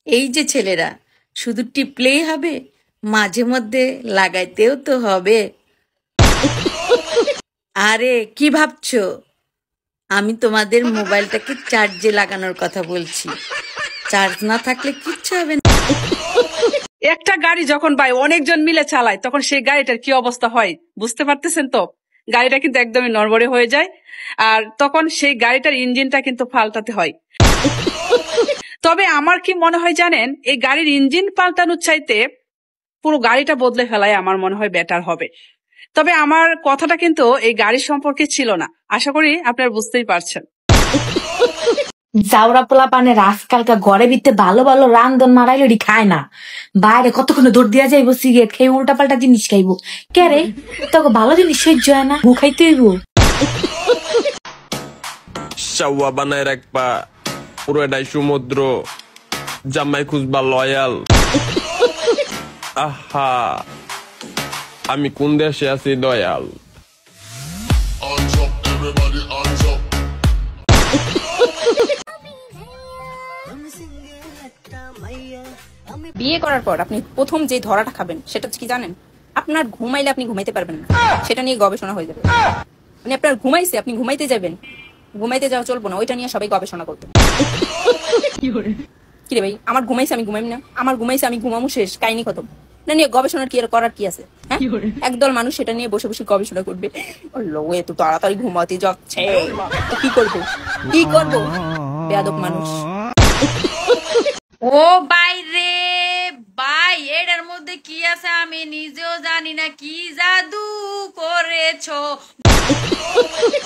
এই যে ছেলেরা শুধু টিপলেই হবে, মাঝে মধ্যে লাগাইতেও তো হবে। আরে কি ভাবছো, আমি তোমাদের মোবাইলটাকে চার্জে লাগানোর কথা বলছি। চার্জ না থাকলে কিচ্ছু হবে না। একটা গাড়ি যখন ভাই অনেকজন মিলে চালায় তখন সেই গাড়িটার কি অবস্থা হয় বুঝতে পারতেছেন তো? গাড়িটা কিন্তু একদমই নড়বড়ে হয়ে যায়, আর তখন সেই গাড়িটার ইঞ্জিনটা কিন্তু পাল্টাতে হয়। তবে আমার কি মনে হয় জানেন, এই গাড়ির ইঞ্জিন পাল্টানোর চাইতে পুরো গাড়িটা বদলে ফেলাই আমার মনে হয় বেটার হবে। তবে আমার কথাটা কিন্তু এই গাড়ির সম্পর্কে ছিল না, আশা করি আপনারা বুঝতেই পারছেন। জাউরা পোলা পানের আজকালকা ঘরে ভিতরে ভালো ভালো রান্ধন মারাইলি খায় না, বাইরে কতক্ষণ দৌড় দিয়া যাইবো, সিগারেট খাইবো, উল্টা পাল্টা জিনিস খাইবো। কে রে, তোকে ভালো জিনিস সহ্য হয় না, গু খাইতে হইব। শাওয়া বানায় রাখবা, পুরোটাই সমুদ্র, জামাই খুঁজবা লয়াল। আহা, আমি কোন দেশে আছি দয়াল। বিয়ে করার পর আপনি প্রথম যে ধরাটা খাবেন সেটা কি জানেন? আপনার ঘুমাইলে আপনি ঘুমাইতে পারবেন না, সেটা নিয়ে গবেষণা হয়ে যাবে। মানে আপনার ঘুমাইছে, আপনি ঘুমাইতে যাবেন, ঘুমাইতে যাওয়া চলবো না, ওইটা নিয়ে সবাই গবেষণা করতে। কি রে ভাই, আমার ঘুমাইছে আমি ঘুমাইম না, আমার ঘুমাইছে আমি ঘুমামু, শেষ, কাহিনী খতম। না নিয়ে গবেষণার কি আর করার কি আছে? হ্যাঁ, একদল মানুষ সেটা নিয়ে বসে বসে গবেষণা করবে। এত তাড়াতাড়ি ঘুমাতে যাচ্ছে, তো কি করবো কি করবো, বেয়াদব মানুষ। ও বাইরে ভাই, এটার মধ্যে কি আছে আমি নিজেও জানি না। কি জাদু করেছো,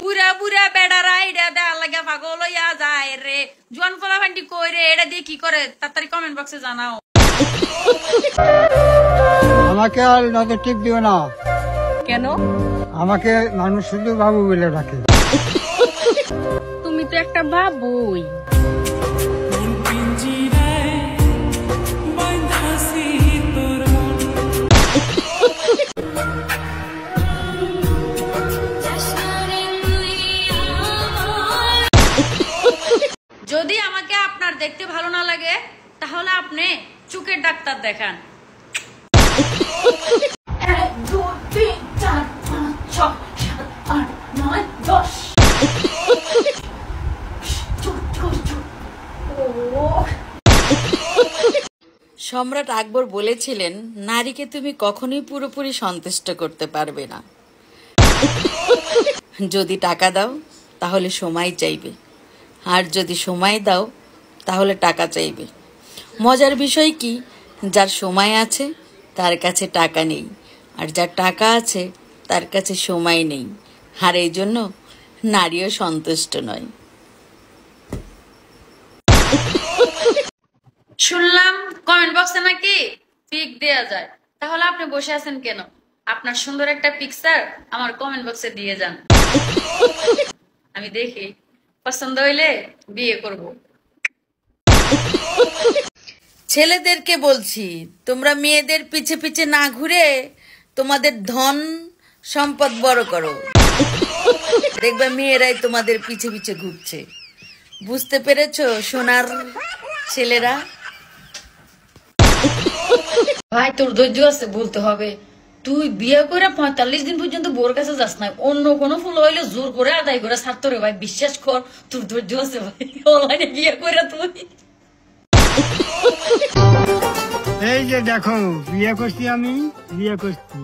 পুরা পুরা বেড়ারা এটা দেওয়ার লাগে পাগল হইয়া যায় রে। জোয়ান ফলা ফান্ডি কই রে, এটা দিয়ে কি করে তাড়াতাড়ি কমেন্ট বক্সে জানাও। আমাকে আর নজর টিপ দিও না। কেন? আমাকে মানুষ শুধু বাবু বলে ডাকে। তুমি তো একটা বাবুই। যদি আমাকে আপনার দেখতে ভালো না লাগে তাহলে আপনি চোখের ডাক্তার দেখান। 1 2 3 4 5 6 7 8 9 10। সম্রাট আকবর বলেছিলেন, নারীকে তুমি কখনোই পুরোপুরি সন্তুষ্ট করতে পারবে না। যদি টাকা দাও তাহলে সময় চাইবে, আর যদি সময় দাও তাহলে টাকা চাইবে। মজার বিষয় কি, যার সময় আছে তার কাছে টাকা নেই, আর যার টাকা আছে তার কাছে সময় নেই, আর এই জন্য নারীও সন্তুষ্ট নয়। শুনলাম কমেন্ট বক্সে নাকি পিক দেয়া যায়, তাহলে আপনি বসে আছেন কেন? আপনার সুন্দর একটা পিকচার আমার কমেন্ট বক্সে দিয়ে যান, আমি দেখি, পছন্দ হইলে বিয়ে করব। ছেলেদেরকে বলছি, তোমরা মেয়েদের পিছে পিছে না ঘুরে তোমাদের ধন সম্পদ বড় করো, দেখবে মেয়েরাই তোমাদের পিছে পিছে ঘুরছে। বুঝতে পেরেছো সোনার ছেলেরা? ভাই তোর ধৈর্য আছে, বলতে হবে। তুই বিয়ে করে 45 দিন পর্যন্ত বোর কাছে যাস না, অন্য কোনো ফুল হইলে জোর করে আদায় করে ছাড়তো রে ভাই, বিশ্বাস কর তোর ধৈর্য আছে ভাই। অনলাইনে বিয়ে করে তুই, এই যে দেখো বিয়ে করছি, আমি বিয়ে করছি।